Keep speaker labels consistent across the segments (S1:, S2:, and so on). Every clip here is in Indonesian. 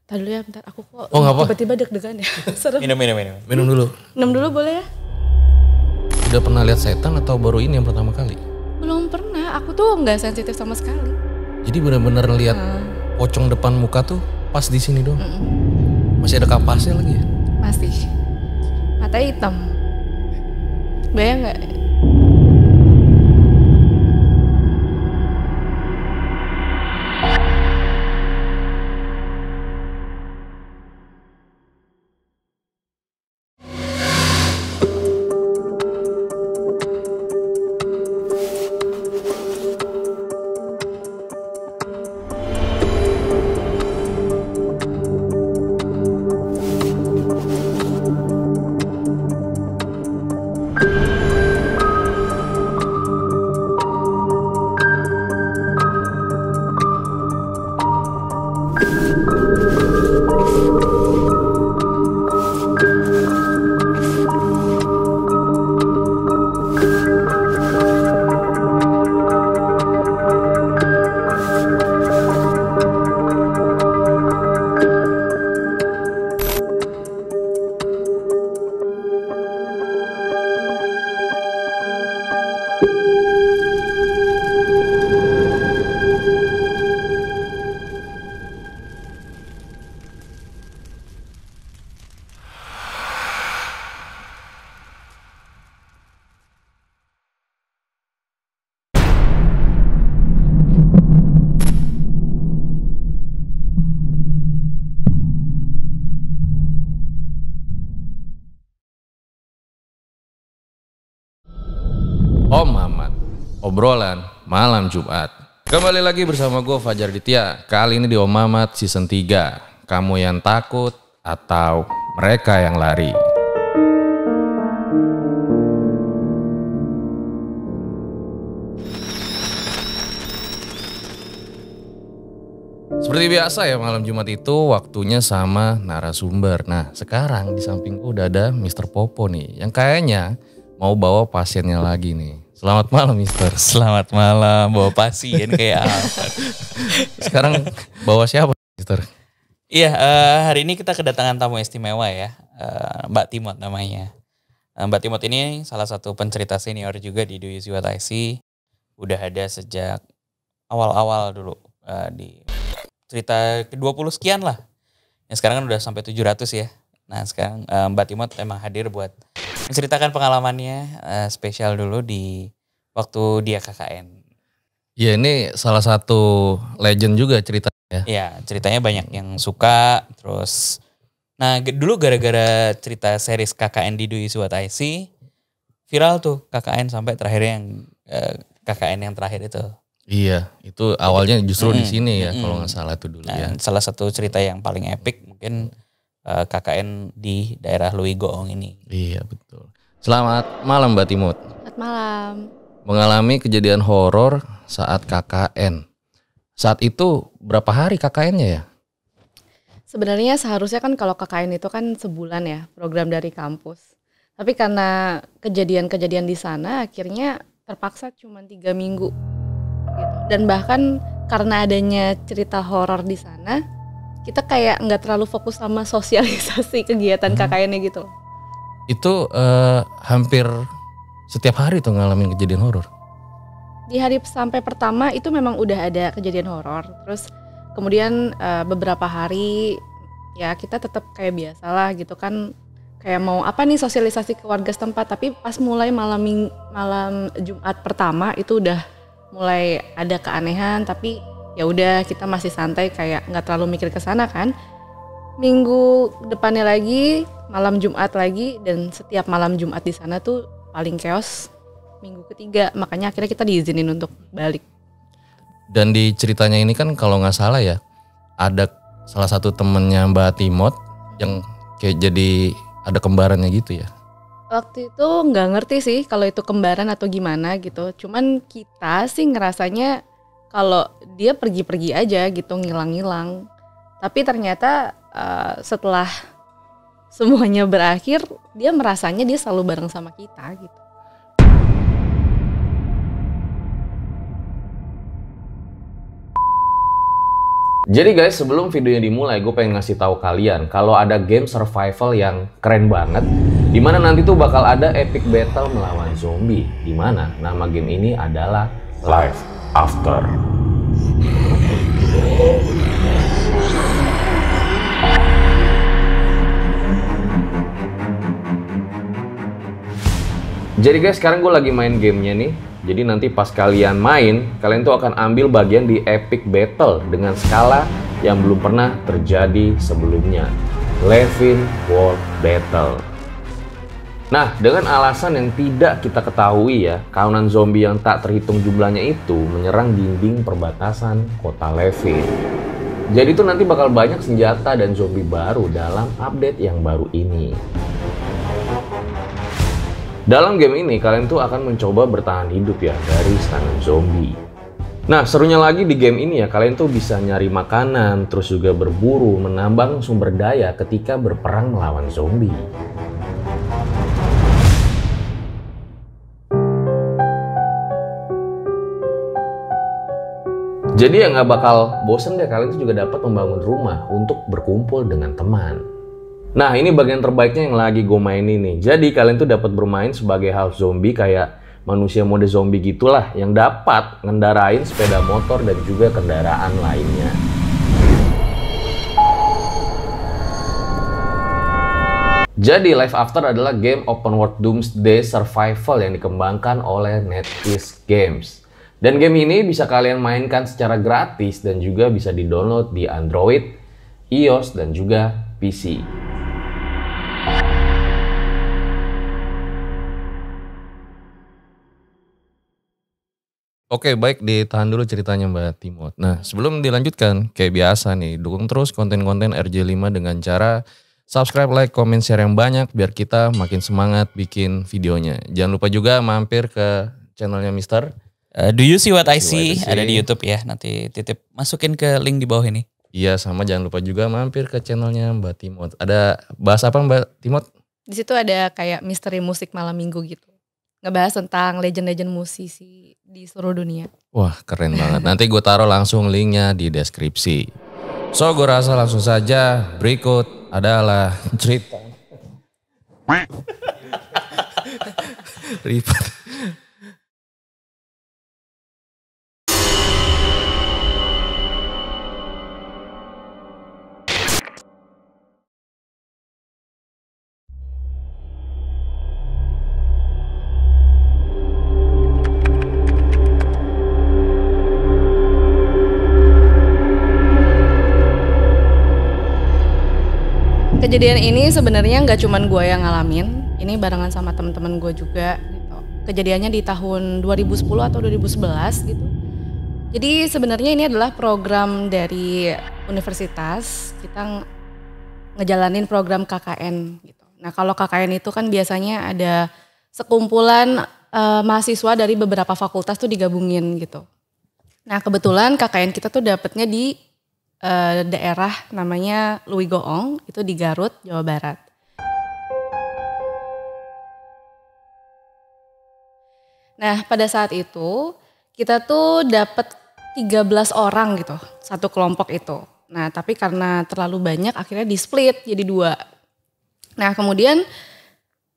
S1: Tadi dulu ya, bentar aku kok
S2: Oh, nggak apa.
S1: tiba-tiba deg-degan ya. Serem.
S2: Minum dulu.
S1: Minum dulu boleh ya?
S2: Udah pernah lihat setan atau baru ini yang pertama kali?
S1: Belum pernah, aku tuh nggak sensitif sama sekali.
S2: Jadi benar-benar lihat pocong depan muka tuh pas di sini doang. Masih ada kapasnya lagi ya?
S1: Masih. Matanya hitam. Bayang nggak?
S2: Om Mamat, obrolan malam Jumat. Kembali lagi bersama gue Fajar Ditya. Kali ini di Om Mamat season 3. Kamu yang takut atau mereka yang lari? Seperti biasa ya, malam Jumat itu waktunya sama narasumber. Nah sekarang di samping gue udah ada Mr. Popo nih, yang kayaknya mau bawa pasiennya lagi nih. Selamat malam Mister.
S3: Selamat malam, bawa pasien kayak apa?
S2: Sekarang bawa siapa Mister?
S3: Iya, hari ini kita kedatangan tamu istimewa ya, Mbak Timot namanya. Mbak Timot ini salah satu pencerita senior juga di Do You See What I See. Udah ada sejak awal-awal dulu di cerita ke-20 sekian lah. Yang sekarang kan udah sampai 700 ya. Nah sekarang Mbak Timot emang hadir buat menceritakan pengalamannya spesial dulu di waktu dia KKN.
S2: Ya ini salah satu legend juga ceritanya ya.
S3: Iya, ceritanya banyak yang suka. Terus, nah dulu gara-gara cerita series KKN di Do You See What I See, viral tuh KKN sampai terakhirnya yang KKN yang terakhir itu.
S2: Iya, itu awalnya justru di sini ya kalau nggak salah itu dulu ya.
S3: Nah, salah satu cerita yang paling epic mungkin KKN di daerah Louis Goong ini.
S2: Iya betul. Selamat malam Mbak Timot.
S1: Selamat malam.
S2: Mengalami kejadian horor saat KKN. Saat itu berapa hari KKN-nya ya?
S1: Sebenarnya seharusnya kan kalau KKN itu kan sebulan ya, program dari kampus. Tapi karena kejadian-kejadian di sana akhirnya terpaksa cuma 3 minggu. Gitu. Dan bahkan karena adanya cerita horor di sana, kita kayak nggak terlalu fokus sama sosialisasi kegiatan KKN-nya gitu.
S2: Itu hampir setiap hari tuh ngalamin kejadian horor.
S1: Di hari sampai pertama itu memang udah ada kejadian horor. Terus kemudian beberapa hari ya kita tetap kayak biasalah gitu kan. Kayak mau apa nih sosialisasi ke warga setempat. Tapi pas mulai malam Jumat pertama itu udah mulai ada keanehan. Tapi ya udah kita masih santai kayak nggak terlalu mikir ke sana kan. Minggu depannya lagi malam Jumat lagi, dan setiap malam Jumat di sana tuh paling chaos minggu ketiga, makanya akhirnya kita diizinin untuk balik.
S2: Dan di ceritanya ini kan kalau nggak salah ya, ada salah satu temennya Mbak Timot yang kayak jadi ada kembarannya gitu ya.
S1: Waktu itu nggak ngerti sih kalau itu kembaran atau gimana gitu, cuman kita sih ngerasanya kalau dia pergi-pergi aja gitu, ngilang-ngilang. Tapi ternyata setelah semuanya berakhir, dia merasanya dia selalu bareng sama kita gitu.
S2: Jadi guys, sebelum videonya dimulai, gue pengen ngasih tahu kalian kalau ada game survival yang keren banget, dimana nanti tuh bakal ada epic battle melawan zombie, dimana nama game ini adalah Life After. Jadi guys, sekarang gue lagi main gamenya nih. Jadi nanti pas kalian main, kalian tuh akan ambil bagian di epic battle dengan skala yang belum pernah terjadi sebelumnya. Levin World Battle. Nah, dengan alasan yang tidak kita ketahui ya, kawanan zombie yang tak terhitung jumlahnya itu menyerang dinding perbatasan kota Levin. Jadi tuh nanti bakal banyak senjata dan zombie baru dalam update yang baru ini. Dalam game ini kalian tuh akan mencoba bertahan hidup ya dari serangan zombie. Nah, serunya lagi di game ini ya, kalian tuh bisa nyari makanan, terus juga berburu, menambang sumber daya ketika berperang melawan zombie. Jadi ya nggak bakal bosen deh, kalian tuh juga dapat membangun rumah untuk berkumpul dengan teman. Nah, ini bagian terbaiknya yang lagi gue mainin nih. Jadi kalian tuh dapat bermain sebagai half zombie kayak manusia mode zombie gitulah, yang dapat ngendarain sepeda motor dan juga kendaraan lainnya. Jadi Life After adalah game open world doomsday survival yang dikembangkan oleh NetEase Games. Dan game ini bisa kalian mainkan secara gratis dan juga bisa di-download di Android, iOS, dan juga PC. Oke, baik, ditahan dulu ceritanya Mbak Timot. Nah, sebelum dilanjutkan, kayak biasa nih, dukung terus konten-konten RJ5 dengan cara subscribe, like, komen, share yang banyak biar kita makin semangat bikin videonya. Jangan lupa juga mampir ke channelnya Mister.
S3: Do you see what I see? Ada di YouTube ya, nanti titip masukin ke link di bawah ini.
S2: Iya, sama jangan lupa juga mampir ke channelnya Mbak Timot. Ada bahas apa Mbak Timot?
S1: Di situ ada kayak misteri musik malam minggu gitu. Ngebahas tentang legend-legend musisi di seluruh dunia.
S2: Wah, keren banget. Nanti gue taruh langsung linknya di deskripsi. So, gue rasa langsung saja berikut adalah cerita. Ribet.
S1: Kejadian ini sebenarnya nggak cuman gue yang ngalamin, ini barengan sama teman-teman gue juga gitu. Kejadiannya di tahun 2010 atau 2011 gitu. Jadi sebenarnya ini adalah program dari universitas, kita ngejalanin program KKN gitu. Nah, kalau KKN itu kan biasanya ada sekumpulan mahasiswa dari beberapa fakultas tuh digabungin gitu. Nah, kebetulan KKN kita tuh dapetnya di daerah namanya Louis Goong, itu di Garut, Jawa Barat. Nah, pada saat itu kita tuh dapat 13 orang gitu, satu kelompok itu. Nah, tapi karena terlalu banyak akhirnya di-split jadi 2. Nah, kemudian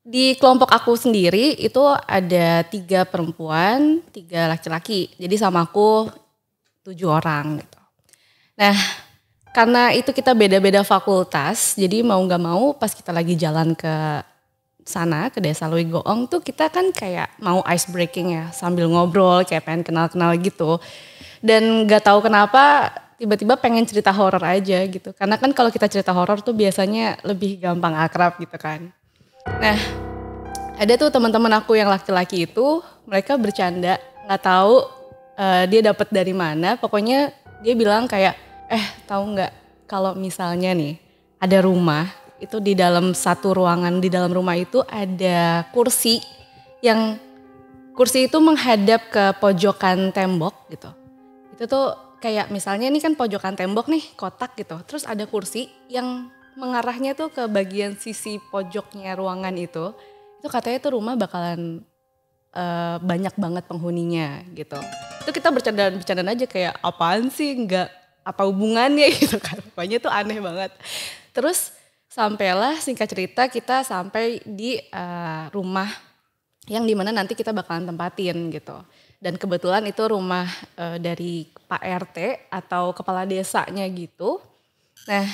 S1: di kelompok aku sendiri itu ada 3 perempuan, 3 laki-laki. Jadi sama aku 7 orang gitu. Nah, karena itu kita beda-beda fakultas, jadi mau gak mau pas kita lagi jalan ke sana, ke desa Louis Goong tuh kita kan kayak mau ice breaking ya, sambil ngobrol kayak pengen kenal-kenal gitu. Dan gak tahu kenapa tiba-tiba pengen cerita horor aja gitu. Karena kan kalau kita cerita horor tuh biasanya lebih gampang akrab gitu kan. Nah, ada tuh teman-teman aku yang laki-laki itu, mereka bercanda, gak tahu dia dapat dari mana, pokoknya dia bilang kayak tahu nggak kalau misalnya nih ada rumah itu di dalam satu ruangan, di dalam rumah itu ada kursi yang kursi itu menghadap ke pojokan tembok gitu. Itu tuh kayak misalnya ini kan pojokan tembok nih, kotak gitu. Terus ada kursi yang mengarahnya tuh ke bagian sisi pojoknya ruangan itu. Itu katanya tuh rumah bakalan banyak banget penghuninya gitu. Itu kita bercandaan aja kayak apaan sih, nggak apa hubungannya gitu kan. Pokoknya tuh aneh banget. Terus sampailah singkat cerita kita sampai di rumah yang dimana nanti kita bakalan tempatin gitu. Dan kebetulan itu rumah dari Pak RT atau kepala desanya gitu. Nah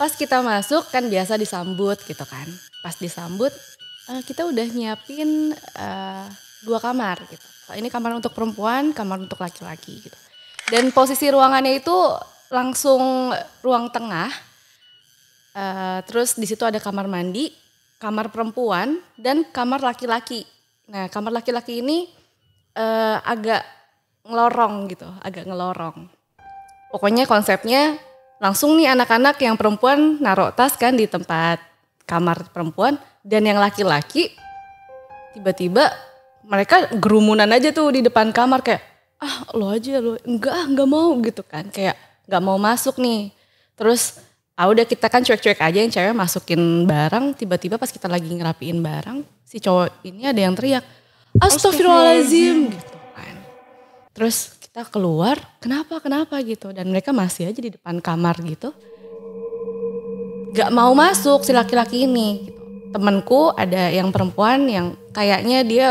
S1: pas kita masuk kan biasa disambut gitu kan. Pas disambut kita udah nyiapin 2 kamar gitu. Ini kamar untuk perempuan, kamar untuk laki-laki gitu. Dan posisi ruangannya itu langsung ruang tengah. Terus di situ ada kamar mandi, kamar perempuan dan kamar laki-laki. Nah, kamar laki-laki ini agak ngelorong gitu, agak ngelorong. Pokoknya konsepnya langsung nih anak-anak yang perempuan naruh tas kan di tempat kamar perempuan dan yang laki-laki tiba-tiba mereka gerumunan aja tuh di depan kamar kayak lo aja lo enggak mau gitu kan, kayak nggak mau masuk nih. Terus udah kita kan cuek-cuek aja, yang cewek masukin barang, tiba-tiba pas kita lagi ngerapiin barang si cowok ini ada yang teriak astagfirullahaladzim gitu kan. Terus kita keluar kenapa gitu, dan mereka masih aja di depan kamar gitu nggak mau masuk si laki-laki ini gitu. Temenku ada yang perempuan yang kayaknya dia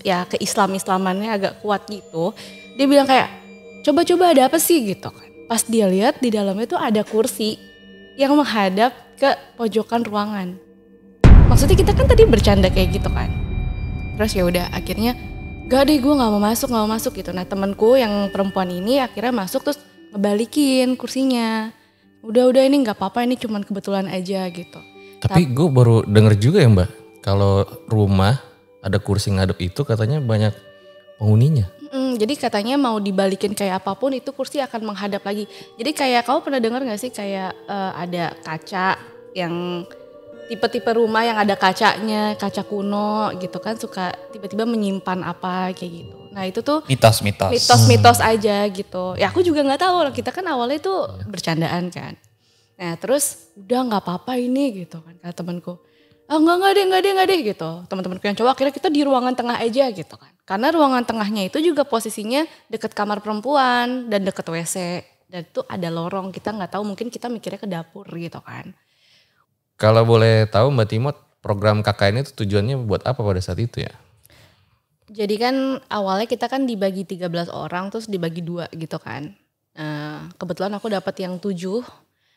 S1: ya keislamannya agak kuat gitu. Dia bilang kayak coba ada apa sih gitu kan. Pas dia lihat di dalamnya tuh ada kursi yang menghadap ke pojokan ruangan. Maksudnya kita kan tadi bercanda kayak gitu kan. Terus ya udah akhirnya gak deh gue nggak mau masuk gitu. Nah temanku yang perempuan ini akhirnya masuk terus ngebalikin kursinya. Udah ini nggak apa-apa, ini cuman kebetulan aja gitu.
S2: Tapi gue baru denger juga ya Mbak, kalau rumah ada kursi ngadep itu katanya banyak penghuninya.
S1: Jadi katanya mau dibalikin kayak apapun itu kursi akan menghadap lagi. Jadi kayak kamu pernah dengar gak sih kayak ada kaca yang tipe-tipe rumah yang ada kacanya, kaca kuno gitu kan, suka tiba-tiba menyimpan apa kayak gitu. Nah itu tuh mitos aja gitu. Ya aku juga nggak tahu, kita kan awalnya itu bercandaan kan. Nah terus udah nggak apa-apa ini gitu kan kata temanku. Enggak deh gitu. Teman-temanku yang cowok akhirnya kita di ruangan tengah aja gitu kan. Karena ruangan tengahnya itu juga posisinya deket kamar perempuan dan deket WC. Dan itu ada lorong, kita nggak tahu, mungkin kita mikirnya ke dapur gitu kan.
S2: Kalau boleh tahu Mbak Timot, program KKN itu tujuannya buat apa pada saat itu ya?
S1: Jadi kan awalnya kita kan dibagi 13 orang terus dibagi 2 gitu kan. Kebetulan aku dapat yang 7.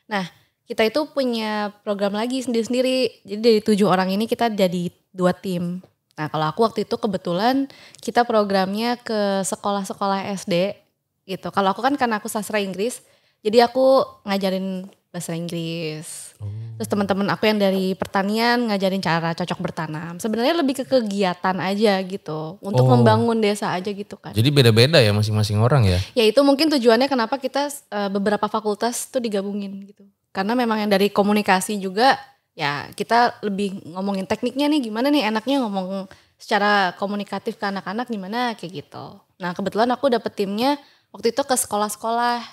S1: Nah kita itu punya program lagi sendiri-sendiri. Jadi dari 7 orang ini kita jadi 2 tim. Nah kalau aku waktu itu kebetulan kita programnya ke sekolah-sekolah SD gitu. Kalau aku kan karena aku sastra Inggris, jadi aku ngajarin bahasa Inggris. Terus teman-teman aku yang dari pertanian ngajarin cara cocok bertanam. Sebenarnya lebih ke kegiatan aja gitu, untuk membangun desa aja gitu kan.
S2: Jadi beda-beda ya masing-masing orang ya?
S1: Ya itu mungkin tujuannya kenapa kita beberapa fakultas tuh digabungin gitu. Karena memang yang dari komunikasi juga ya kita lebih ngomongin tekniknya nih, gimana nih enaknya ngomong secara komunikatif ke anak-anak gimana kayak gitu. Nah kebetulan aku dapet timnya waktu itu ke sekolah-sekolah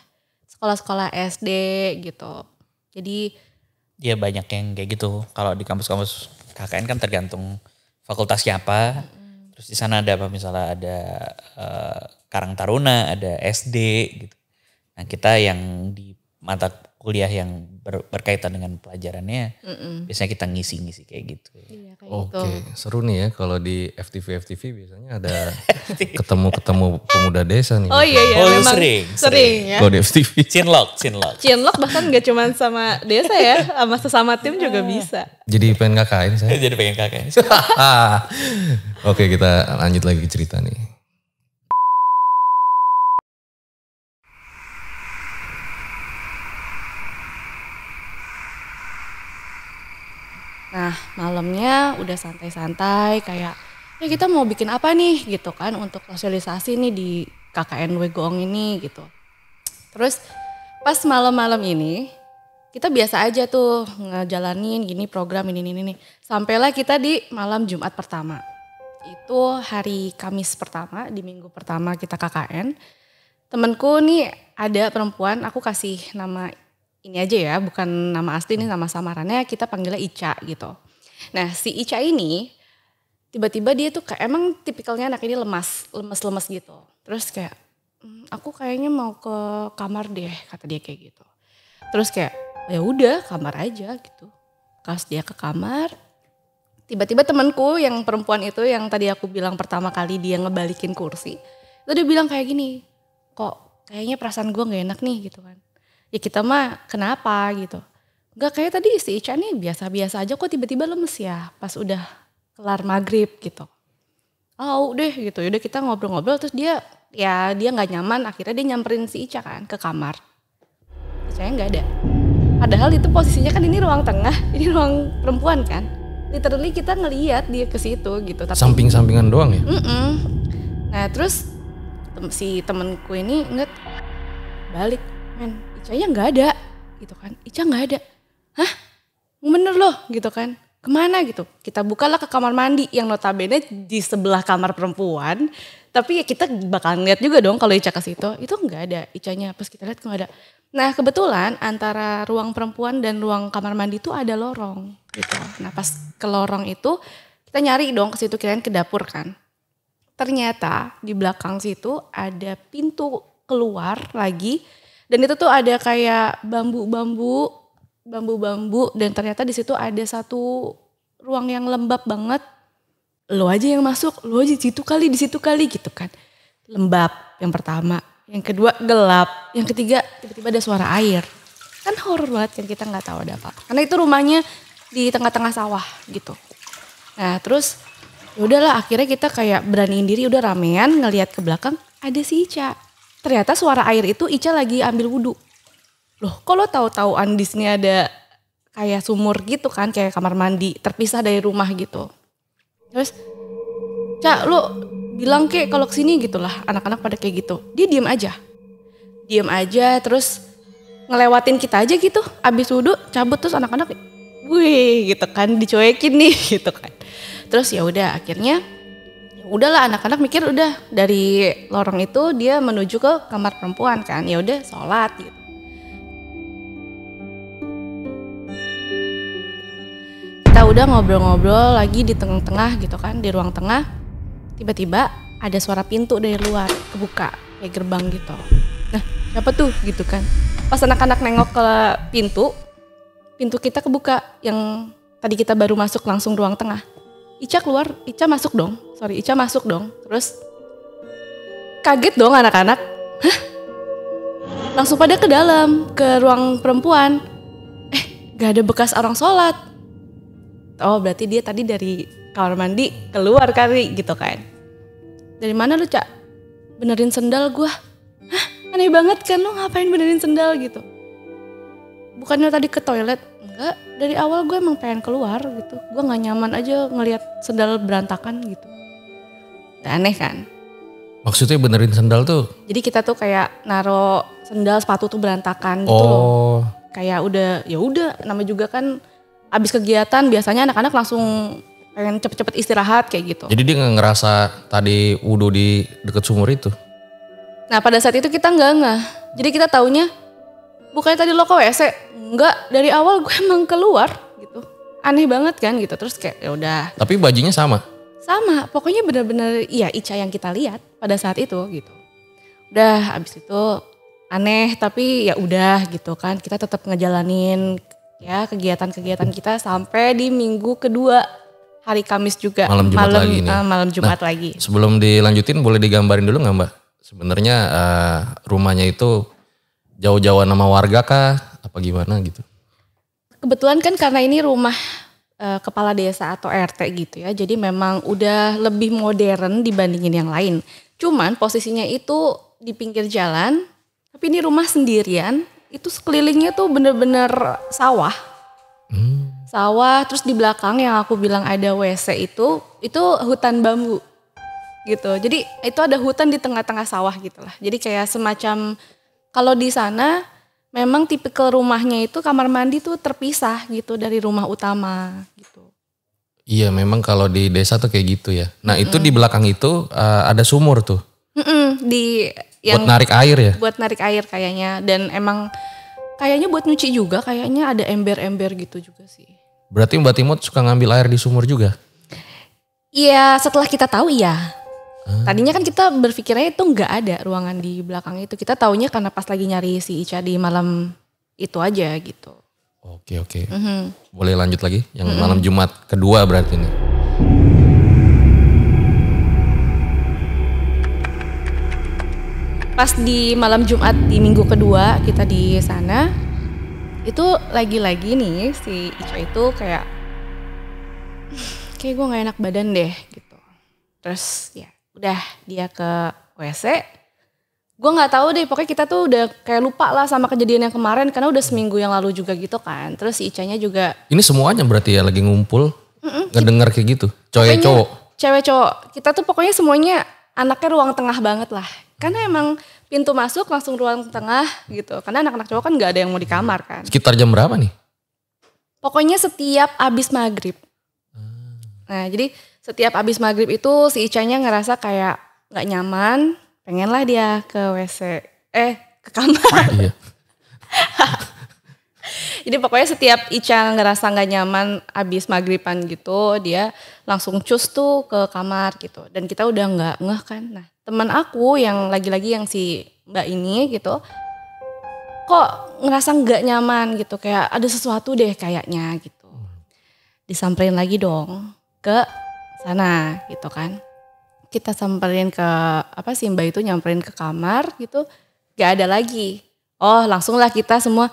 S1: SD gitu. Jadi
S3: dia banyak yang kayak gitu. Kalau di kampus-kampus KKN kan tergantung fakultasnya apa. Terus di sana ada apa, misalnya ada Karang Taruna, ada SD gitu. Nah kita yang di mata kuliah yang berkaitan dengan pelajarannya, biasanya kita ngisi-ngisi kayak gitu.
S1: iya kayak
S2: Oke,
S1: gitu.
S2: seru nih ya kalau di FTV biasanya ada ketemu pemuda desa nih.
S1: Oh iya
S3: Oh,
S1: memang sering ya.
S2: Kalau di FTV.
S1: Cinlok bahkan gak cuma sama desa ya, sama sesama tim juga bisa.
S2: Jadi pengen KKN saya.
S3: Jadi pengen KKN.
S2: Oke, kita lanjut lagi ke cerita nih.
S1: Nah malamnya udah santai-santai kayak ya kita mau bikin apa nih gitu kan untuk sosialisasi nih di KKN Wegoong ini gitu. Terus pas malam-malam ini kita biasa aja tuh ngejalanin gini program ini. Sampailah kita di malam Jumat pertama. Itu hari Kamis pertama, di minggu pertama kita KKN. Temenku nih ada perempuan, aku kasih nama ini aja ya, bukan nama asli nih, nama samarannya kita panggilnya Ica gitu. Nah si Ica ini tiba-tiba dia tuh kayak emang tipikalnya anak ini lemes gitu. Terus kayak Aku kayaknya mau ke kamar deh, kata dia kayak gitu. Terus kayak ya udah kamar aja gitu. Pas dia ke kamar, tiba-tiba temanku yang perempuan itu yang tadi aku bilang pertama kali dia ngebalikin kursi, itu dia bilang kayak gini, kok kayaknya perasaan gue nggak enak nih gitu kan. Ya kita mah kenapa gitu. Gak kayak tadi si Ica nih biasa-biasa aja kok tiba-tiba lemes ya pas udah kelar maghrib gitu. Oh deh gitu, yaudah kita ngobrol-ngobrol terus dia nggak nyaman akhirnya dia nyamperin si Ica kan ke kamar. Icanya nggak ada. Padahal itu posisinya kan ini ruang tengah, ini ruang perempuan kan. Literally kita ngeliat dia ke situ gitu. Tapi,
S2: Samping-sampingan doang ya?
S1: Nah terus si temenku ini inget balik, men Icanya nggak ada gitu kan. Ica nggak ada. Hah? Bener loh gitu kan. Kemana gitu? Kita bukalah ke kamar mandi yang notabene di sebelah kamar perempuan. Tapi ya kita bakal lihat juga dong kalau Ica ke situ. Itu nggak ada Icanya. Pas kita lihat nggak ada. Nah kebetulan antara ruang perempuan dan ruang kamar mandi itu ada lorong gitu. Nah pas ke lorong itu kita nyari dong ke situ, kirain ke dapur kan. Ternyata di belakang situ ada pintu keluar lagi. Dan itu tuh ada kayak bambu-bambu dan ternyata di situ ada satu ruang yang lembab banget. Lo aja yang masuk, lo aja di situ kali gitu kan. Lembab yang pertama, yang kedua gelap, yang ketiga tiba-tiba ada suara air. Kan horor banget kan, kita nggak tahu ada apa. Karena itu rumahnya di tengah-tengah sawah gitu. Nah terus yaudahlah akhirnya kita kayak beraniin diri udah ramean ngelihat ke belakang ada si Ica. Ternyata suara air itu Ica lagi ambil wudhu. Loh kok lo tahu-tahu di sini ada kayak sumur gitu kan, kayak kamar mandi terpisah dari rumah gitu. Terus Cak lo bilang kek kalau kesini gitulah, anak-anak pada kayak gitu. Dia diem aja terus ngelewatin kita aja gitu. Abis wudhu cabut terus anak-anak wih gitu kan, dicuekin nih gitu kan. Terus ya udah akhirnya udahlah anak-anak mikir udah dari lorong itu dia menuju ke kamar perempuan kan. Ya udah sholat gitu. Kita udah ngobrol-ngobrol lagi di tengah-tengah gitu kan, di ruang tengah. Tiba-tiba ada suara pintu dari luar kebuka kayak gerbang gitu. Nah siapa tuh gitu kan. Pas anak-anak nengok ke pintu kita kebuka yang tadi kita baru masuk langsung ruang tengah. Ica masuk dong. Terus kaget dong anak-anak. Hah? Langsung pada ke dalam, ke ruang perempuan. Gak ada bekas orang sholat. Oh berarti dia tadi dari kamar mandi keluar kali gitu kan. Dari mana lu Cak? Benerin sendal gua. Hah? Aneh banget kan lu ngapain benerin sendal gitu. Bukannya tadi ke toilet? Enggak, dari awal gue emang pengen keluar gitu. Gue gak nyaman aja ngelihat sendal berantakan gitu. Aneh kan?
S2: Maksudnya benerin sendal tuh?
S1: Jadi kita tuh kayak naro sendal sepatu tuh berantakan gitu loh. Kayak udah nama juga kan abis kegiatan biasanya anak-anak langsung pengen cepet-cepet istirahat kayak gitu.
S2: Jadi dia gak ngerasa tadi wudhu di deket sumur itu?
S1: Nah pada saat itu kita nggak. Jadi kita taunya bukannya tadi lo ke WC? Enggak, dari awal gue emang keluar gitu. Aneh banget kan gitu. Terus kayak ya udah.
S2: Tapi bajunya sama?
S1: Sama, pokoknya bener-bener ya Ica yang kita lihat pada saat itu gitu. Udah abis itu aneh tapi ya udah gitu kan. Kita tetap ngejalanin ya kegiatan-kegiatan kita sampai di minggu kedua hari Kamis juga.
S2: Malam Jumat lagi nih.
S1: Malam Jumat lagi.
S2: Sebelum dilanjutin boleh digambarin dulu gak Mbak? Sebenarnya rumahnya itu jauh-jauhan sama warga kah? Apa gimana gitu?
S1: Kebetulan kan karena ini rumah kepala desa atau RT gitu ya. Jadi memang udah lebih modern dibandingin yang lain. Cuman posisinya itu di pinggir jalan. Tapi ini rumah sendirian. Itu sekelilingnya tuh bener-bener sawah. Sawah terus di belakang yang aku bilang ada WC itu hutan bambu gitu. Jadi itu ada hutan di tengah-tengah sawah gitu lah. Jadi kayak semacam kalau di sana memang tipikal rumahnya itu kamar mandi tuh terpisah gitu dari rumah utama gitu.
S2: Iya memang kalau di desa tuh kayak gitu ya. Nah itu di belakang itu ada sumur tuh. Buat narik air ya?
S1: Buat narik air kayaknya dan emang kayaknya buat nyuci juga kayaknya ada ember-ember gitu juga sih.
S2: Berarti Mbak Timot suka ngambil air di sumur juga?
S1: Iya setelah kita tahu iya. Tadinya kan kita berpikirnya itu nggak ada ruangan di belakang itu. Kita taunya karena pas lagi nyari si Ica di malam itu aja gitu.
S2: Oke. Boleh lanjut lagi? Yang malam Jumat kedua berarti nih.
S1: Pas di malam Jumat di minggu kedua kita di sana, itu lagi-lagi nih si Ica itu kayak gue gak enak badan deh gitu. Terus ya udah dia ke WC. Gue gak tahu deh, pokoknya kita tuh udah kayak lupa lah sama kejadian yang kemarin karena udah seminggu yang lalu juga gitu kan. Terus si Icanya juga.
S2: Ini semuanya berarti ya lagi ngumpul, ngedengar kayak gitu, cowok.
S1: Cewek cowok, kita tuh pokoknya semuanya anaknya ruang tengah banget lah. Karena emang pintu masuk langsung ruang tengah gitu. Karena anak-anak cowok kan gak ada yang mau di kamar kan.
S2: Sekitar jam berapa nih?
S1: Pokoknya setiap abis maghrib. Nah jadi setiap abis maghrib itu si Icanya ngerasa kayak gak nyaman. Pengen lah dia ke WC, ke kamar.
S2: Iya.
S1: Jadi pokoknya setiap Ica ngerasa gak nyaman abis maghriban gitu, dia langsung cus tuh ke kamar gitu. Dan kita udah gak ngeh kan. Nah teman aku yang lagi-lagi yang si mbak ini gitu, kok ngerasa gak nyaman gitu. Kayak ada sesuatu deh kayaknya gitu. Disamperin lagi dong ke sana gitu kan. Kita samperin ke si mbak itu nyamperin ke kamar gitu, gak ada lagi. Oh langsung lah kita semua,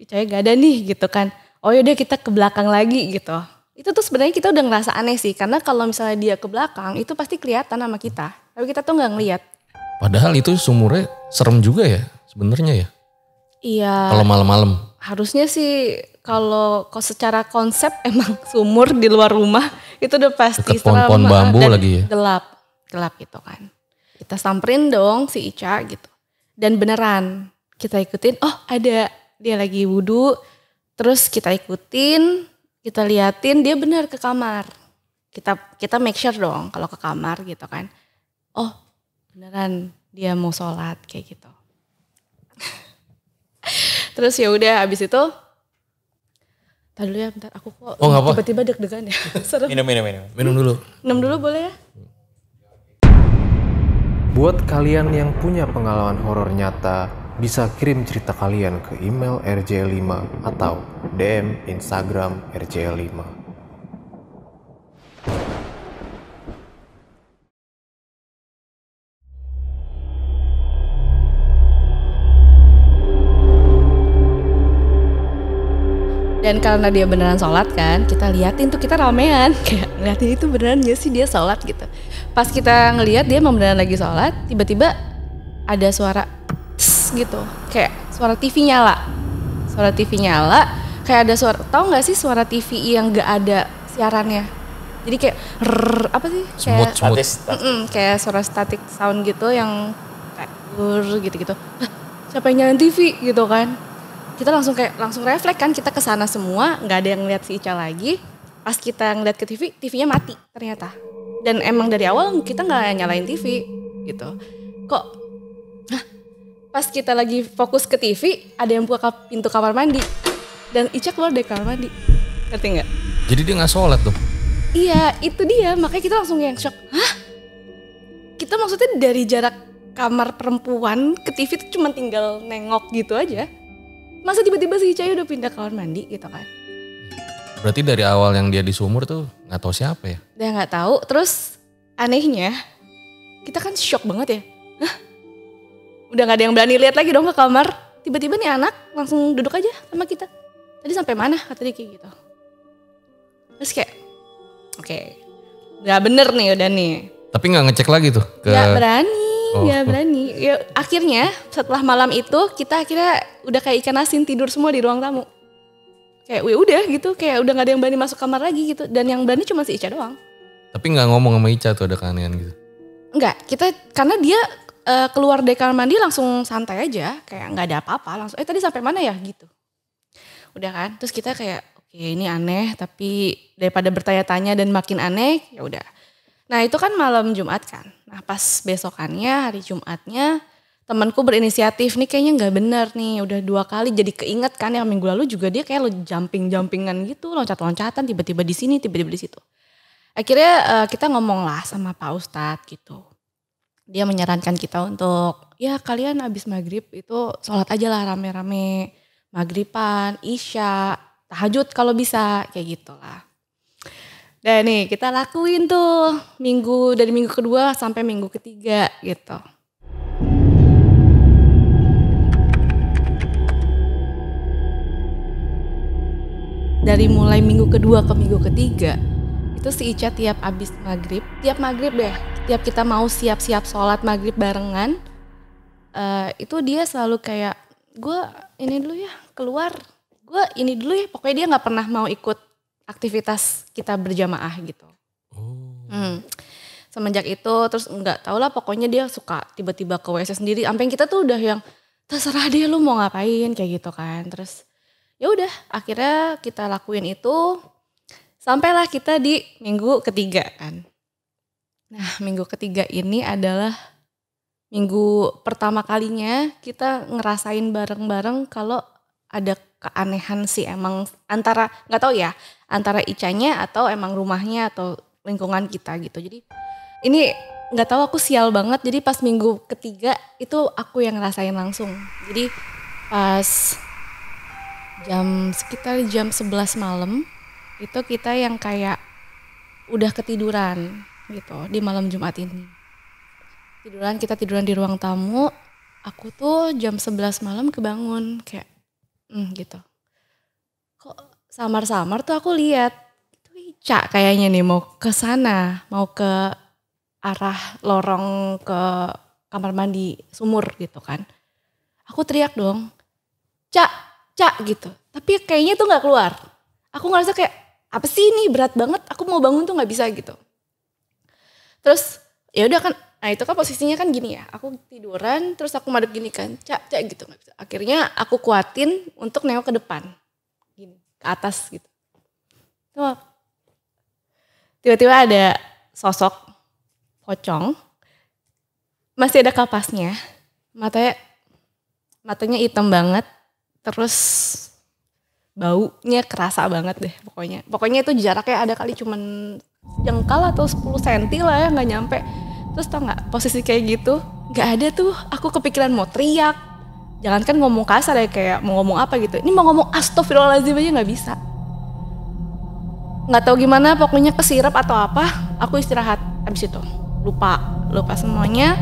S1: Icanya gak ada nih gitu kan. Oh yaudah kita ke belakang lagi gitu. Itu tuh sebenarnya kita udah ngerasa aneh sih. Karena kalau misalnya dia ke belakang itu pasti kelihatan sama kita. Tapi kita tuh gak ngeliat.
S2: Padahal itu sumurnya serem juga ya sebenarnya ya.
S1: Iya.
S2: Kalau malam-malam.
S1: Harusnya sih kalau secara konsep emang sumur di luar rumah itu udah pasti
S2: Deket pohon-pohon bambu
S1: dan
S2: lagi ya.
S1: Gelap gitu kan. Kita samperin dong si Ica gitu. Dan beneran kita ikutin, oh ada dia lagi wudhu. Terus kita ikutin, kita liatin dia benar ke kamar. Kita make sure dong kalau ke kamar gitu kan. Oh beneran dia mau sholat kayak gitu. Terus ya udah abis itu, tar dulu ya bentar aku kok tiba-tiba deg-degan ya. Serem.
S2: Minum dulu.
S1: Minum dulu boleh ya?
S4: Buat kalian yang punya pengalaman horor nyata, bisa kirim cerita kalian ke email rj5 atau DM Instagram rj5.
S1: Dan karena dia beneran sholat kan, kita liatin tuh, kita ramean. Kayak ngeliatin itu beneran gak sih dia sholat gitu. Pas kita ngeliat dia memang beneran lagi sholat, tiba-tiba ada suara tss gitu. Kayak suara TV nyala. Suara TV nyala, kayak ada suara, tau gak sih suara TV yang gak ada siarannya. Jadi kayak apa sih? Kayak kayak suara static sound gitu yang kayak gitu-gitu. Siapa yang nyalain TV gitu kan. Kita langsung refleks kan, kita kesana semua, nggak ada yang ngeliat si Ica lagi. Pas kita ngeliat ke TV, TV-nya mati ternyata. Dan emang dari awal kita nggak nyalain TV gitu. Kok? Pas kita lagi fokus ke TV, ada yang buka pintu kamar mandi dan Ica keluar dari kamar mandi. Ngerti nggak?
S2: Jadi dia nggak sholat tuh?
S1: Iya, itu dia. Makanya kita langsung yang shock. Hah? Kita maksudnya dari jarak kamar perempuan ke TV itu cuma tinggal nengok gitu aja. Masa tiba-tiba si Ica udah pindah kamar mandi gitu kan.
S2: Berarti dari awal yang dia di sumur tuh gak tahu siapa ya?
S1: Dia gak tahu. Terus anehnya kita kan shock banget ya. Hah? Udah gak ada yang berani lihat lagi dong ke kamar. Tiba-tiba nih anak langsung duduk aja sama kita. Tadi sampai mana kata dia kayak gitu. Terus kayak oke, gak bener nih udah nih.
S2: Tapi gak ngecek lagi tuh?
S1: Gak berani. Gak berani. Ya, akhirnya setelah malam itu kita akhirnya udah kayak ikan asin tidur semua di ruang tamu. Kayak udah gitu, kayak udah gak ada yang berani masuk kamar lagi gitu. Dan yang berani cuma si Ica doang.
S2: Tapi gak ngomong sama Ica tuh ada keanehan gitu?
S1: Enggak, karena dia keluar dari kamar mandi langsung santai aja. Kayak gak ada apa-apa, langsung tadi sampai mana ya gitu. Udah kan, terus kita kayak oke ini aneh tapi daripada bertanya-tanya dan makin aneh ya udah. Nah itu kan malam Jumat kan. Nah pas besokannya hari Jumatnya temanku berinisiatif nih kayaknya nggak bener nih. Udah 2 kali jadi keinget kan yang minggu lalu juga dia kayak lo jumpingan gitu. Loncat-loncatan tiba-tiba di sini tiba-tiba di situ. Akhirnya kita ngomong lah sama Pak Ustadz gitu. dia menyarankan kita untuk ya kalian abis maghrib itu sholat aja lah rame-rame, maghriban, isya, tahajud kalau bisa, kayak gitulah. Dan nih kita lakuin tuh dari minggu kedua sampai minggu ketiga gitu. Dari mulai minggu kedua ke minggu ketiga itu si Ica tiap abis maghrib, tiap kita mau siap-siap sholat maghrib barengan, itu dia selalu kayak gue ini dulu ya keluar, gue ini dulu ya, pokoknya dia nggak pernah mau ikut aktivitas kita berjamaah gitu. Semenjak itu terus nggak tau lah, pokoknya dia suka tiba-tiba ke WC sendiri, sampai kita tuh udah yang terserah dia lu mau ngapain kayak gitu kan. Terus ya udah akhirnya kita lakuin itu sampailah kita di minggu ketiga kan. Nah minggu ketiga ini adalah minggu pertama kalinya kita ngerasain bareng-bareng kalau ada keanehan sih emang antara nggak tahu ya antara Icanya atau emang rumahnya atau lingkungan kita gitu. Jadi ini nggak tahu aku sial banget. Jadi pas minggu ketiga itu aku yang ngerasain langsung. Jadi pas sekitar jam 11 malam itu kita yang kayak udah ketiduran gitu di malam Jumat ini. Kita tiduran di ruang tamu. Aku tuh jam 11 malam kebangun kayak gitu. Kok samar-samar tuh aku lihat itu Ica kayaknya nih mau ke sana, mau ke arah lorong ke kamar mandi sumur gitu kan. Aku teriak dong, Cak gitu. Tapi kayaknya tuh nggak keluar. Aku ngerasa kayak apa sih ini berat banget. Aku mau bangun tuh nggak bisa gitu. Terus ya udah kan. Nah itu kan posisinya kan gini ya. Aku tiduran terus aku madep gini kan. Cak gitu nggak bisa. Akhirnya aku kuatin untuk nengok ke depan, gini ke atas gitu. Tuh tiba-tiba ada sosok pocong. Masih ada kapasnya. Matanya hitam banget. Terus baunya kerasa banget deh pokoknya. Pokoknya itu jaraknya ada kali cuman jengkal atau 10 cm lah ya, gak nyampe. Terus tau gak posisi kayak gitu, gak ada tuh aku kepikiran mau teriak. Jangankan ngomong kasar ya kayak mau ngomong apa gitu. Ini mau ngomong astagfirullahaladzim aja gak bisa. Gak tahu gimana pokoknya kesirap atau apa, aku istirahat abis itu. Lupa semuanya.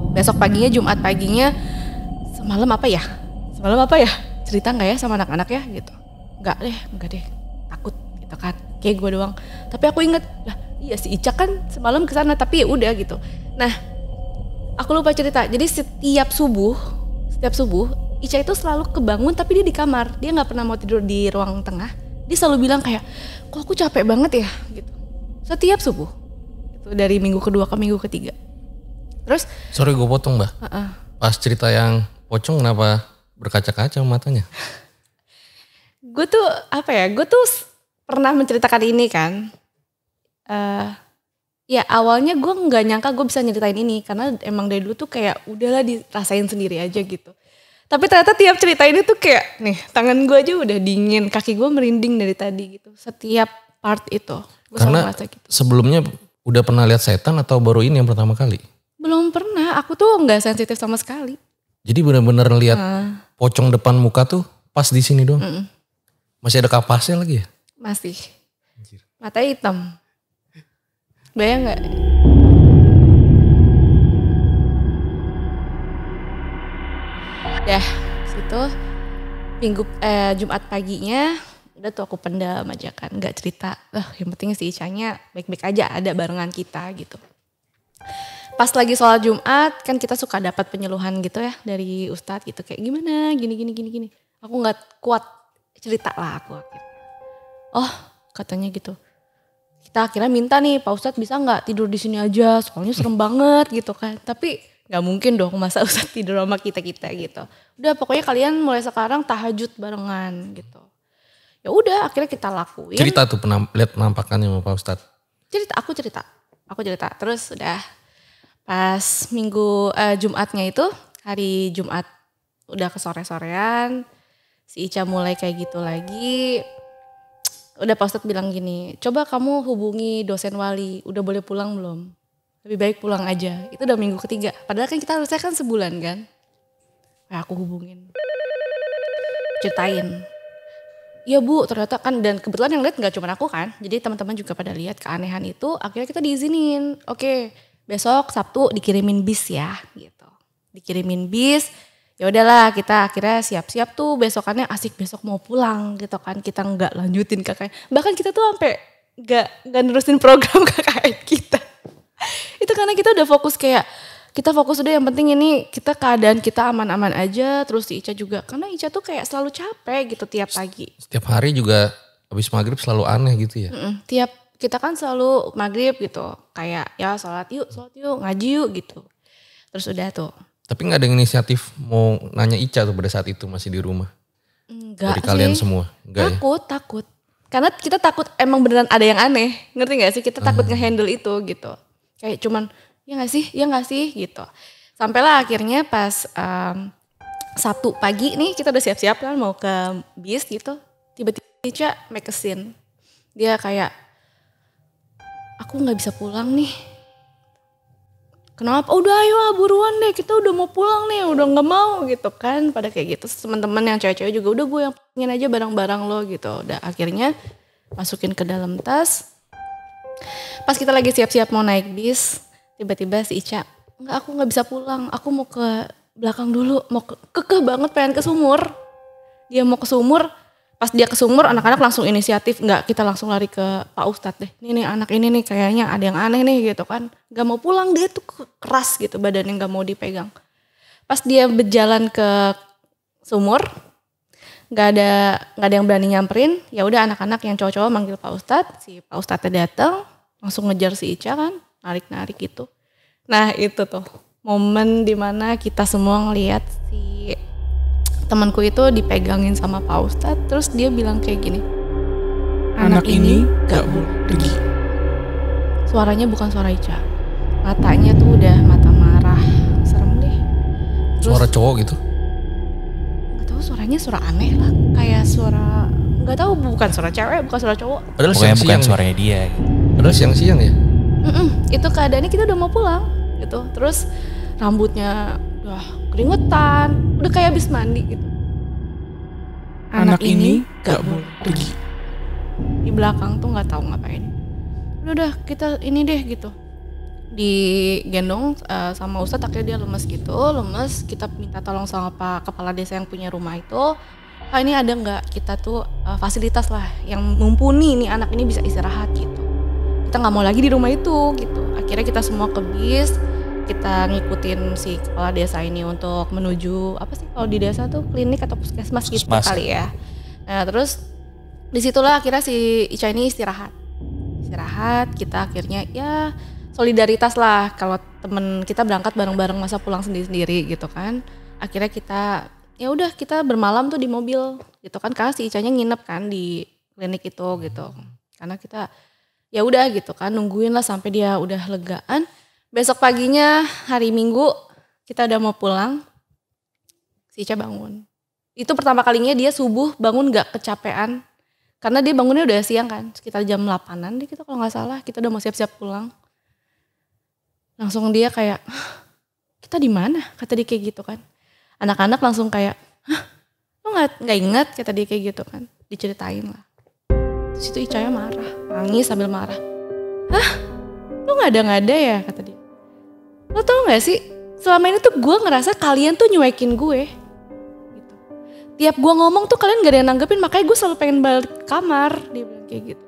S1: Besok paginya, Jumat paginya, semalam apa ya? Cerita gak ya sama anak-anak ya gitu? Enggak deh, takut gitu kan. Kayak gue doang. Tapi aku inget, lah iya si Ica kan semalam kesana tapi ya udah gitu. Nah, aku lupa cerita. Jadi setiap subuh Ica itu selalu kebangun tapi dia di kamar. Dia gak pernah mau tidur di ruang tengah. Dia selalu bilang kayak, kok aku capek banget ya gitu. Setiap subuh. Itu dari minggu kedua ke minggu ketiga. Terus
S2: sorry gue potong Mbak. Pas cerita yang pocong kenapa berkaca-kaca matanya?
S1: Gue tuh pernah menceritakan ini kan. Ya awalnya gue gak nyangka gue bisa nyeritain ini. Karena emang dari dulu tuh kayak udahlah dirasain sendiri aja gitu. Tapi ternyata tiap cerita ini tuh kayak nih tangan gue aja udah dingin. Kaki gue merinding dari tadi gitu. Setiap part itu.
S2: Karena gitu. Sebelumnya udah pernah lihat setan atau baru ini yang pertama kali?
S1: Belum pernah, aku tuh nggak sensitif sama sekali.
S2: Jadi benar-benar lihat pocong depan muka tuh pas di sini doang. Masih ada kapasnya lagi ya?
S1: Masih. Matanya hitam. Bayang nggak? Dah, situ Jumat paginya udah tuh aku pendam aja kan, nggak cerita. Yang penting si Icanya baik-baik aja ada barengan kita gitu. Pas lagi sholat Jumat kan kita suka dapat penyuluhan gitu ya dari ustadz gitu kayak gimana gini. Aku nggak kuat cerita lah aku akhirnya. Oh katanya gitu. Kita akhirnya minta nih Pak Ustadz bisa nggak tidur di sini aja soalnya serem banget gitu kan. Tapi nggak mungkin dong masa Ustadz tidur sama kita gitu. Udah pokoknya kalian mulai sekarang tahajud barengan gitu. Ya udah akhirnya kita lakuin.
S2: Cerita tuh lihat penampakannya sama Pak Ustadz.
S1: Aku cerita terus udah. Pas Jumatnya itu, hari Jumat udah ke sore-sorean, si Ica mulai kayak gitu lagi. udah Pak Ustadz bilang gini, coba kamu hubungi dosen wali, udah boleh pulang belum? Lebih baik pulang aja. Itu udah minggu ketiga. Padahal kan kita harusnya kan sebulan kan. Aku hubungin. Ceritain. Iya Bu, ternyata kan, dan kebetulan yang lihat gak cuma aku kan. Jadi teman-teman juga pada lihat keanehan itu. Akhirnya kita diizinin. Oke, besok Sabtu dikirimin bis ya gitu. Dikirimin bis. Ya udahlah, kita akhirnya siap-siap tuh besokannya asik, besok mau pulang gitu kan. Kita nggak lanjutin KKN. Bahkan kita tuh sampai nggak nerusin program KKN kita. Itu karena kita udah fokus kayak, kita fokus udah yang penting ini kita keadaan kita aman-aman aja. Terus si Ica juga, karena Ica tuh kayak selalu capek gitu tiap pagi.
S2: Setiap hari juga habis maghrib selalu aneh gitu ya.
S1: Tiap kita kan selalu maghrib gitu. Kayak ya sholat yuk, ngaji yuk gitu. Terus udah tuh.
S2: Tapi gak ada inisiatif mau nanya Ica tuh pada saat itu masih di rumah?
S1: Enggak
S2: dari
S1: sih.
S2: Kalian semua? Enggak
S1: Takut. Karena kita takut emang beneran ada yang aneh. Ngerti gak sih? Kita takut nge-handle itu gitu. Kayak cuman ya gak sih gitu. Sampailah akhirnya pas Sabtu pagi nih kita udah siap-siap kan mau ke bis gitu. Tiba-tiba Ica make a scene. Dia kayak, aku gak bisa pulang nih. Kenapa? Udah ayo buruan deh, kita udah mau pulang nih, udah gak mau gitu kan. Pada kayak gitu, teman-teman yang cewek-cewek juga udah gue yang pengen aja barang-barang lo gitu. Udah akhirnya masukin ke dalam tas. Pas kita lagi siap-siap mau naik bis, tiba-tiba si Ica, enggak aku gak bisa pulang, aku mau ke belakang dulu, mau kekeh banget pengen ke sumur. Dia mau ke sumur, pas dia ke sumur anak-anak langsung inisiatif, enggak kita langsung lari ke Pak Ustadz deh. Nih anak ini nih kayaknya ada yang aneh nih gitu kan. Gak mau pulang, dia tuh keras gitu badannya, gak mau dipegang. Pas dia berjalan ke sumur, gak ada yang berani nyamperin. Ya udah anak-anak yang cowok-cowok manggil Pak Ustadz, si Pak Ustadznya datang, langsung ngejar si Ica kan, narik-narik gitu. Nah itu tuh momen dimana kita semua ngeliat si temanku itu dipegangin sama Pak Ustadz, terus dia bilang kayak gini, anak ini gak boleh pergi. Suaranya bukan suara Ica, matanya tuh udah mata marah, serem deh. Terus,
S2: suara cowok gitu?
S1: Gak tahu, suaranya suara aneh lah, kayak suara, gak tahu, bukan suara cewek, bukan suara cowok.
S2: Padahal
S3: Pokoknya bukan
S2: siang-siang
S3: suaranya dia.
S2: Padahal siang-siang ya?
S1: Itu keadaannya kita udah mau pulang gitu, terus rambutnya udah keringetan, udah kayak habis mandi gitu. Anak ini gak boleh pergi. Di belakang tuh gak tahu ngapain. Udah kita ini deh gitu. Digendong sama Ustadz, akhirnya dia lemes gitu. Lemes, kita minta tolong sama Pak Kepala Desa yang punya rumah itu. Pak ini ada gak kita tuh fasilitas lah yang mumpuni nih anak ini bisa istirahat gitu. Kita gak mau lagi di rumah itu gitu. Akhirnya kita semua ke bis. Kita ngikutin si kepala desa ini untuk menuju apa sih kalau di desa tuh klinik atau puskesmas gitu kali ya. Nah terus disitulah akhirnya si Ica ini istirahat. Kita akhirnya ya solidaritas lah kalau temen kita berangkat bareng-bareng masa pulang sendiri-sendiri gitu kan. Akhirnya kita ya udah kita bermalam tuh di mobil gitu kan, karena si Icanya nginep kan di klinik itu gitu. Karena kita ya udah gitu kan nungguin lah sampai dia udah legaan. Besok paginya hari Minggu kita udah mau pulang, si Ica bangun. Itu pertama kalinya dia subuh bangun gak kecapean. Karena dia bangunnya udah siang kan, sekitar jam 8-an deh kita kalau gak salah. Kita udah mau siap-siap pulang. Langsung dia kayak, kita di mana? Kata dia kayak gitu kan. Anak-anak langsung kayak, lo gak ingat? Kata dia kayak gitu kan. Diceritain lah. Terus itu Icanya marah, nangis sambil marah. Lo gak ada ya? Kata dia. Lo tau gak sih, selama ini tuh gue ngerasa kalian tuh nyuekin gue. Gitu. Tiap gue ngomong tuh kalian gak ada yang nanggepin, makanya gue selalu pengen balik ke kamar. Dia bilang kayak gitu.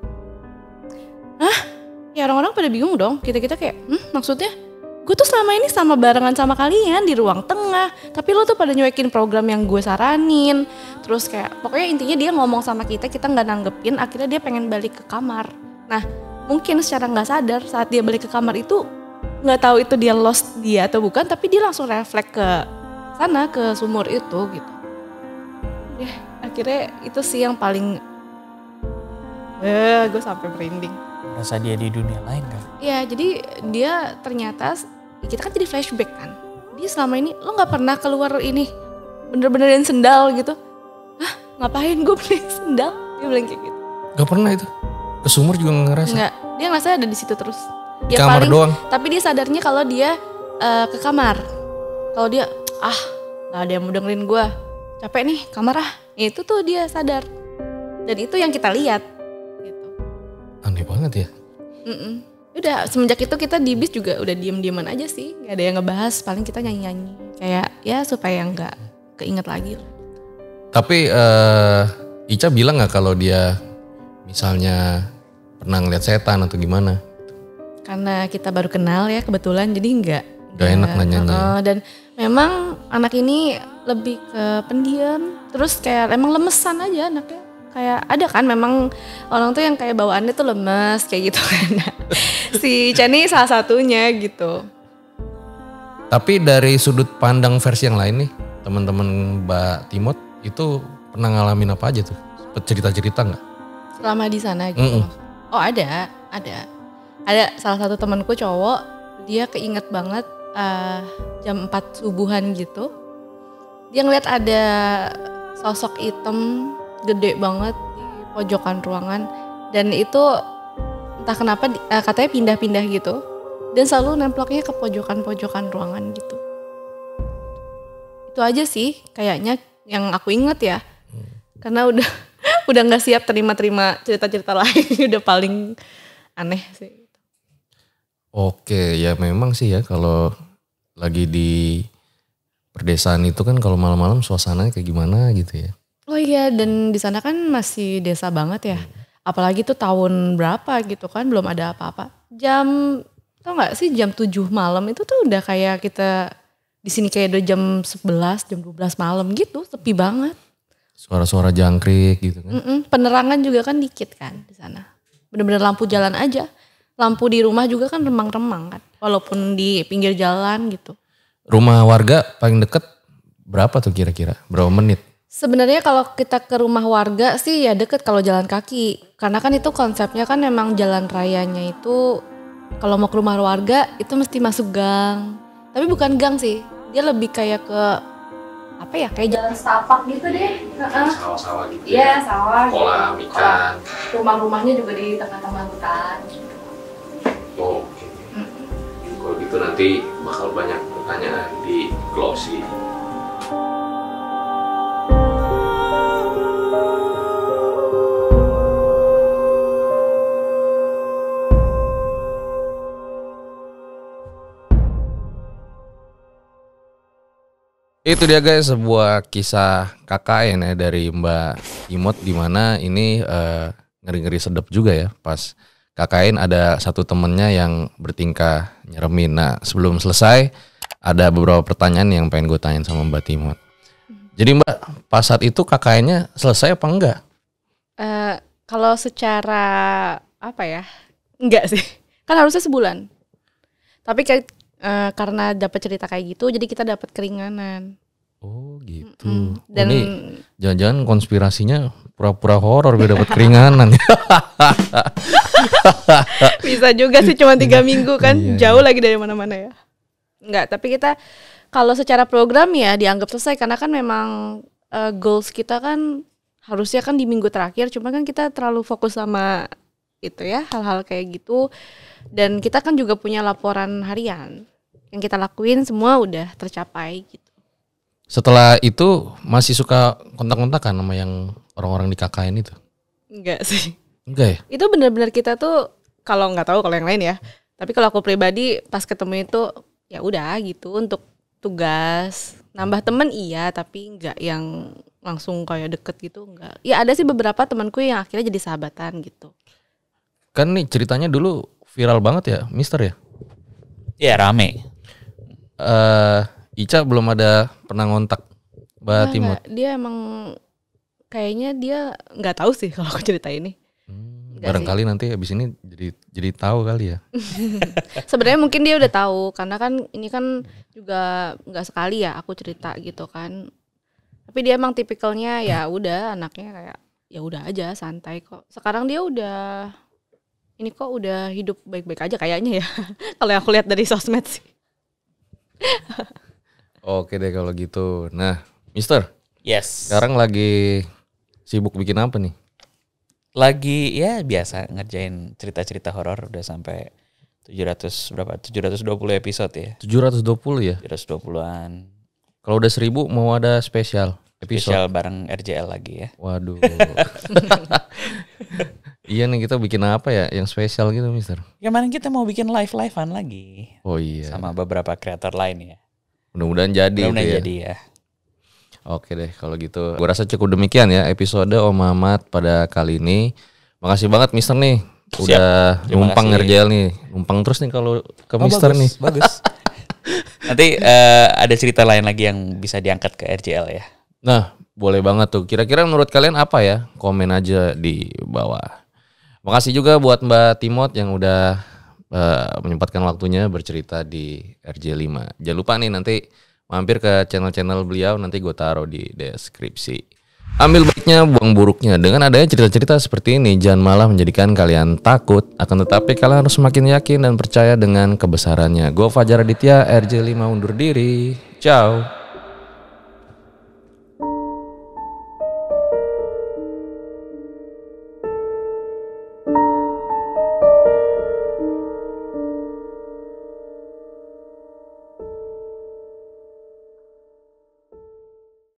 S1: Ya orang-orang pada bingung dong, kita kayak, maksudnya? Gue tuh selama ini sama barengan sama kalian di ruang tengah, tapi lo tuh pada nyuekin program yang gue saranin. Terus kayak, pokoknya intinya dia ngomong sama kita gak nanggepin, akhirnya dia pengen balik ke kamar. Nah, mungkin secara gak sadar saat dia balik ke kamar itu, nggak tahu itu dia lost dia atau bukan, tapi dia langsung refleks ke sana, ke sumur itu gitu. Ya akhirnya itu sih yang paling gue sampai merinding.
S3: Rasa dia di dunia lain kan?
S1: Ya jadi dia ternyata, kita kan jadi flashback kan. Dia selama ini, lo gak pernah keluar ini bener-benerin sendal gitu. Ngapain gue beli sendal? Dia bilang kayak gitu.
S2: Gak pernah itu. Ke sumur juga gak ngerasa.
S1: Enggak, dia ngerasa ada di situ terus.
S2: Di kamar doang.
S1: Tapi dia sadarnya kalau dia ke kamar. Kalau dia nggak ada yang mau dengerin gue, capek nih kamar itu tuh dia sadar. Dan itu yang kita lihat. Gitu.
S2: Aneh banget ya.
S1: Udah semenjak itu kita di bis juga udah diem-dieman aja sih, nggak ada yang ngebahas, paling kita nyanyi-nyanyi kayak ya supaya nggak keinget lagi.
S2: Tapi Ica bilang nggak kalau dia misalnya pernah ngeliat setan atau gimana?
S1: Karena kita baru kenal ya kebetulan, jadi nggak
S2: enak nanyanya.
S1: Dan memang anak ini lebih ke pendiam, terus kayak emang lemesan aja anaknya. Kayak ada kan memang orang tuh yang kayak bawaannya tuh lemes kayak gitu kan. Si Chani salah satunya gitu.
S2: Tapi dari sudut pandang versi yang lain nih, teman-teman Mbak Timot itu pernah ngalamin apa aja tuh? Cerita-cerita nggak?
S1: Selama di sana gitu. Oh ada. Ada salah satu temanku cowok, dia keinget banget jam 4 subuhan gitu. Dia ngeliat ada sosok hitam gede banget di pojokan ruangan, dan itu entah kenapa katanya pindah-pindah gitu, dan selalu nemploknya ke pojokan-pojokan ruangan gitu. Itu aja sih kayaknya yang aku inget ya, karena udah nggak siap terima cerita-cerita lain. Udah paling aneh sih.
S2: Oke, ya memang sih ya kalau lagi di perdesaan itu kan kalau malam-malam suasananya kayak gimana gitu ya.
S1: Oh iya, dan di sana kan masih desa banget ya. Apalagi tuh tahun berapa gitu kan, belum ada apa-apa. Tau gak sih jam 7 malam itu tuh udah kayak kita di sini kayak udah jam 11, jam 12 malam gitu, sepi banget.
S2: Suara-suara jangkrik gitu kan.
S1: Penerangan juga kan dikit kan di sana. Bener-bener lampu jalan aja. Lampu di rumah juga kan remang-remang kan, walaupun di pinggir jalan gitu.
S2: Rumah warga paling deket berapa tuh kira-kira? Berapa menit?
S1: Sebenarnya kalau kita ke rumah warga sih ya deket kalau jalan kaki. Karena kan itu konsepnya kan memang jalan rayanya itu kalau mau ke rumah warga itu mesti masuk gang. Tapi bukan gang sih, dia lebih kayak ke apa ya, kayak jalan setapak gitu deh.
S2: Sawah-sawah gitu.
S1: Iya, sawah.
S2: Kolam ikan.
S1: Rumah-rumahnya juga di tengah-tengah hutan.
S2: Oh, oke. Kalau gitu nanti bakal banyak pertanyaan di closing. Itu dia guys, sebuah kisah KKN ya dari Mbak Timot, di mana ini ngeri-ngeri sedep juga ya. Pas KKN ada satu temennya yang bertingkah nyeremin. Nah sebelum selesai ada beberapa pertanyaan yang pengen gue tanyain sama Mbak Timot. Jadi Mbak, pas saat itu KKN-nya selesai apa enggak?
S1: Kalau secara apa ya, enggak sih. Kan harusnya sebulan. Tapi karena dapat cerita kayak gitu, jadi kita dapat keringanan.
S2: Oh gitu.
S1: Dan
S2: ini jangan-jangan konspirasinya pura-pura horor biar dapat keringanan.
S1: Bisa juga sih, cuma 3 minggu kan, jauh lagi dari mana-mana ya. Enggak, tapi kita kalau secara program ya dianggap selesai, karena kan memang goals kita kan harusnya kan di minggu terakhir, cuma kan kita terlalu fokus sama itu ya, hal-hal kayak gitu. Dan kita kan juga punya laporan harian yang kita lakuin semua udah tercapai gitu.
S2: Setelah itu masih suka kontak-kontakan sama yang orang-orang di KKN itu?
S1: Enggak sih.
S2: Enggak ya?
S1: Itu benar-benar kita tuh, kalau nggak tahu kalau yang lain ya, tapi kalau aku pribadi pas ketemu itu ya udah gitu, untuk tugas nambah temen iya, tapi nggak yang langsung kayak deket gitu, enggak. Ya ada sih beberapa temanku yang akhirnya jadi sahabatan gitu.
S2: Kan nih ceritanya dulu viral banget ya, Mister ya?
S3: Iya rame.
S2: Ica belum ada pernah ngontak Mbak Timot.
S1: Dia emang kayaknya dia nggak tahu sih kalau aku cerita ini.
S2: Barangkali nanti habis ini jadi tahu kali ya.
S1: Sebenarnya mungkin dia udah tahu, karena kan ini kan juga nggak sekali ya aku cerita gitu kan. Tapi dia emang tipikalnya ya udah, anaknya kayak ya udah aja santai kok. Sekarang dia udah hidup baik-baik aja kayaknya ya. Kalau yang aku lihat dari sosmed sih.
S2: Oke deh kalau gitu. Nah, Mister.
S3: Yes.
S2: Sekarang lagi sibuk bikin apa nih?
S3: lagi ya biasa ngerjain cerita-cerita horor udah sampai 720 episode ya.
S2: 720 ya?
S3: 720-an.
S2: Kalau udah 1000 mau ada spesial episode.
S3: Spesial bareng RJL lagi ya.
S2: Waduh. Iya nih, kita bikin apa ya yang spesial gitu, Mister?
S3: Kemarin kita mau bikin live-livean lagi.
S2: Oh iya.
S3: Sama beberapa kreator lain ya.
S2: Mudah-mudahan jadi.
S3: Mudah-mudahan jadi ya.
S2: Oke deh kalau gitu. Gue rasa cukup demikian ya episode Om Mamat pada kali ini. Makasih banget Mister nih. Udah numpang RJL nih. Numpang terus nih kalau ke Mister
S3: bagus,
S2: nih.
S3: Bagus. Nanti ada cerita lain lagi yang bisa diangkat ke RJL ya.
S2: Nah, boleh banget tuh. Kira-kira menurut kalian apa ya? Komen aja di bawah. Makasih juga buat Mbak Timot yang udah menyempatkan waktunya bercerita di RJ5. Jangan lupa nih nanti mampir ke channel-channel beliau, nanti gue taruh di deskripsi. Ambil baiknya, buang buruknya. Dengan adanya cerita-cerita seperti ini, jangan malah menjadikan kalian takut. Akan tetapi kalian harus semakin yakin dan percaya dengan kebesarannya. Gue Fajar Aditya, RJ5 undur diri. Ciao.